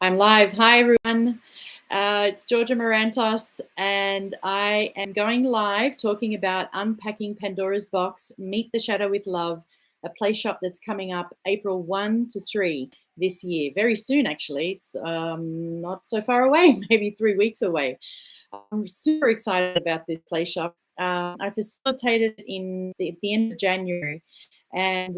I'm live. Hi, everyone. It's Georgia Marantos, and I am going live talking about Unpacking Pandora's Box, Meet the Shadow with Love, a play shop that's coming up April 1 to 3 this year. Very soon, actually. It's not so far away, maybe 3 weeks away. I'm super excited about this play shop. I facilitated it at the end of January, and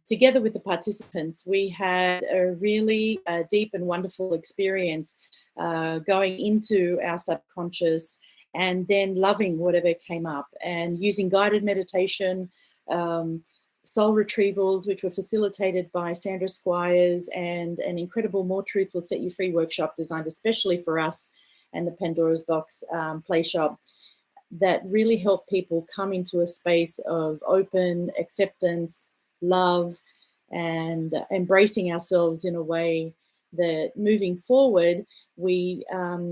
together with the participants, we had a really deep and wonderful experience going into our subconscious and then loving whatever came up and using guided meditation, um, soul retrievals, which were facilitated by Sandra Squires, and an incredible More Truth Will Set You Free workshop designed especially for us and the Pandora's Box play shop that really help people come into a space of open acceptance, love, and embracing ourselves in a way that moving forward, we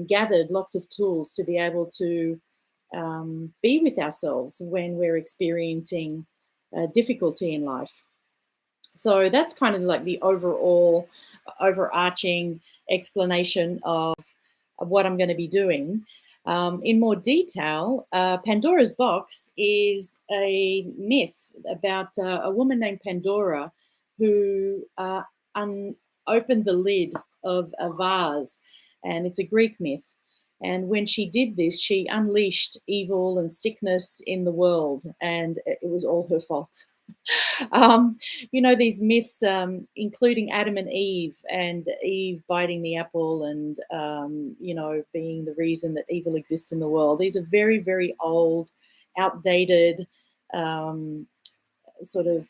gathered lots of tools to be able to be with ourselves when we're experiencing difficulty in life. So that's kind of like the overarching explanation of what I'm going to be doing. In more detail, Pandora's Box is a myth about a woman named Pandora who opened the lid of a vase, and it's a Greek myth. And when she did this, she unleashed evil and sickness in the world, and it was all her fault. um, these myths, including Adam and Eve biting the apple and, being the reason that evil exists in the world. These are very, very old, outdated sort of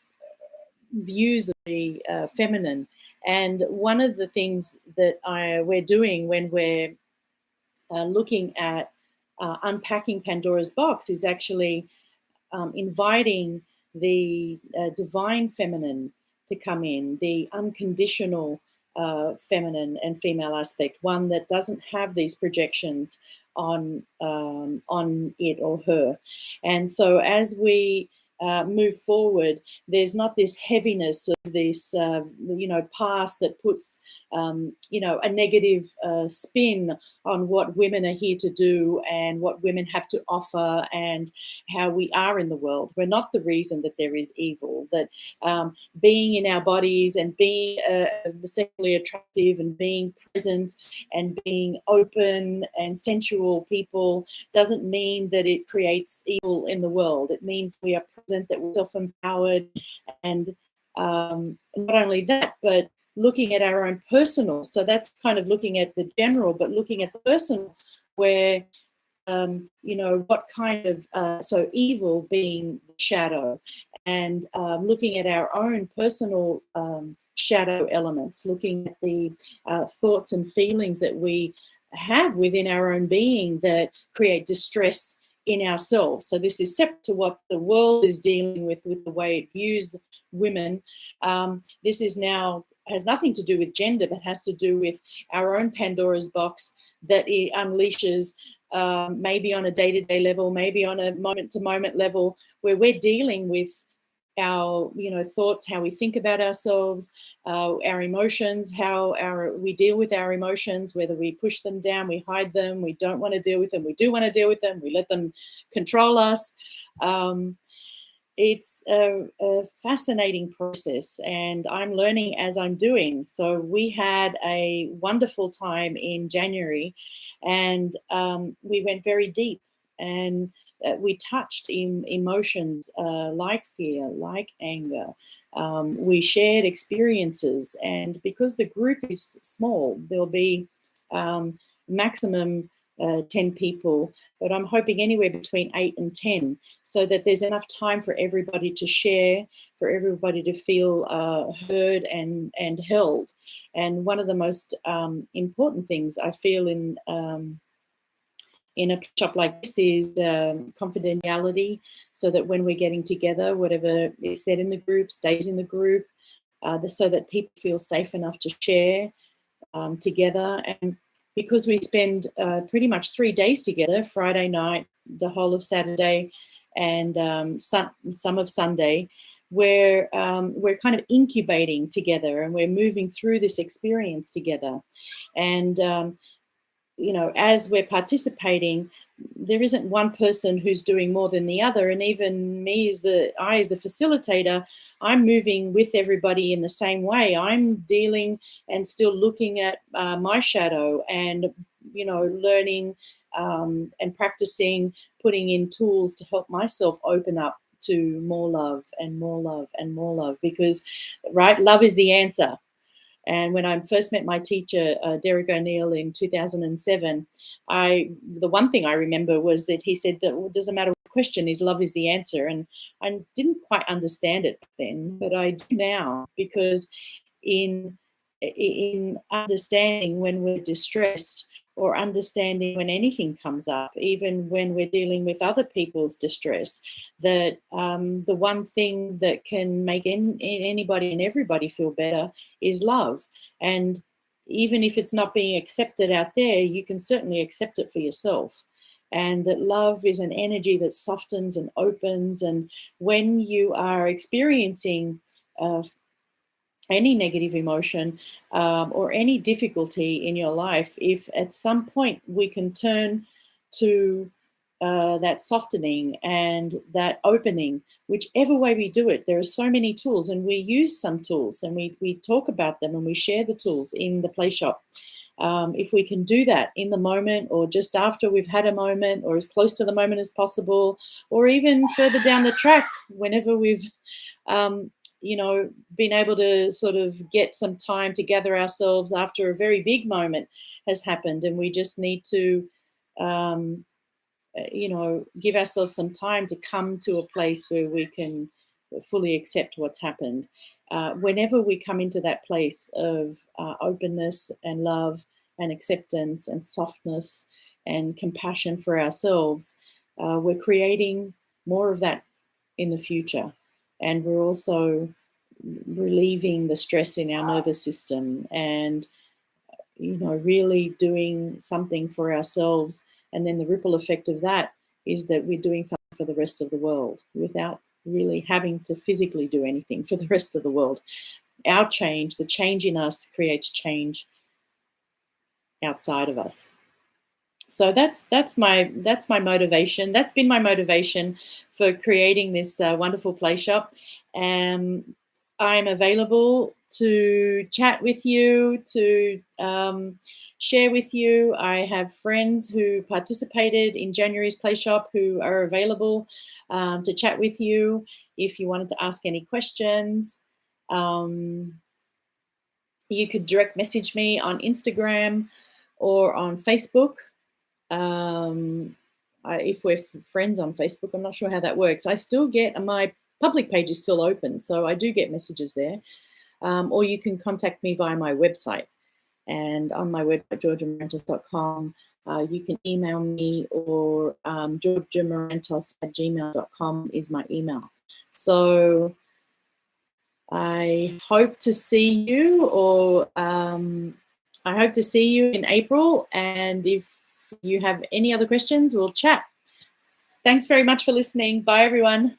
views of the feminine. And one of the things that we're doing when we're looking at unpacking Pandora's box is actually inviting the divine feminine to come in, the unconditional feminine and female aspect, one that doesn't have these projections on it or her. And so as we move forward, there's not this heaviness of this, past that puts, a negative spin on what women are here to do and what women have to offer and how we are in the world. We're not the reason that there is evil, that being in our bodies and being sexually attractive and being present and being open and sensual people doesn't mean that it creates evil in the world. It means we are present, that we're self-empowered, and not only that, but looking at our own personal. So that's kind of looking at the general, but looking at the personal, where what kind of so evil being shadow, and looking at our own personal shadow elements, looking at the thoughts and feelings that we have within our own being that create distress in ourselves. So this is separate to what the world is dealing with the way it views women. This is now has nothing to do with gender, but has to do with our own Pandora's box that it unleashes, maybe on a day-to-day level, maybe on a moment-to-moment level, where we're dealing with our thoughts, how we think about ourselves, our emotions, how we deal with our emotions, whether we push them down, we hide them, we don't want to deal with them, we do want to deal with them, we let them control us. It's a fascinating process, and I'm learning as I'm doing. So we had a wonderful time in January, and we went very deep, and we touched in emotions like fear, like anger. We shared experiences, and because the group is small, there'll be maximum 10 people, but I'm hoping anywhere between 8 and 10, so that there's enough time for everybody to share, for everybody to feel heard and held. And one of the most important things I feel in a shop like this is confidentiality, so that when we're getting together, whatever is said in the group stays in the group, so that people feel safe enough to share together. And because we spend pretty much 3 days together, Friday night, the whole of Saturday, and some of Sunday, we're kind of incubating together, and we're moving through this experience together. And you know, as we're participating, there isn't one person who's doing more than the other. And even me as the facilitator, I'm moving with everybody in the same way. I'm dealing and still looking at my shadow, and, you know, learning and practicing, putting in tools to help myself open up to more love and more love and more love, because, right, love is the answer. And when I first met my teacher, Derek O'Neill, in 2007, the one thing I remember was that he said, "It doesn't matter what the question is, love is the answer." And I didn't quite understand it then, but I do now, because in understanding when we're distressed, or understanding when anything comes up, even when we're dealing with other people's distress, that the one thing that can make anybody and everybody feel better is love. And even if it's not being accepted out there, you can certainly accept it for yourself. And that love is an energy that softens and opens. And when you are experiencing any negative emotion, or any difficulty in your life, if at some point we can turn to that softening and that opening, whichever way we do it, there are so many tools, and we use some tools, and we talk about them, and we share the tools in the PLayshop. If we can do that in the moment, or just after we've had a moment, or as close to the moment as possible, or even further down the track, whenever we've you know, been able to sort of get some time to gather ourselves after a very big moment has happened, and we just need to, you know, give ourselves some time to come to a place where we can fully accept what's happened. Whenever we come into that place of openness and love and acceptance and softness and compassion for ourselves, we're creating more of that in the future. And we're also relieving the stress in our nervous system, and, you know, really doing something for ourselves. And then the ripple effect of that is that we're doing something for the rest of the world without really having to physically do anything for the rest of the world. Our change, the change in us, creates change outside of us. So that's my motivation. That's been my motivation for creating this wonderful PLayshop. I'm available to chat with you, to share with you. I have friends who participated in January's PLayshop who are available to chat with you if you wanted to ask any questions. You could direct message me on Instagram or on Facebook. If we're friends on Facebook, I'm not sure how that works. I still get, my public page is still open, so I do get messages there. Or you can contact me via my website. And on my website, georgiamarantos.com, you can email me, or georgiamarantos@gmail.com is my email. So I hope to see you, or I hope to see you in April. And if you have any other questions, we'll chat. Thanks very much for listening. Bye, everyone.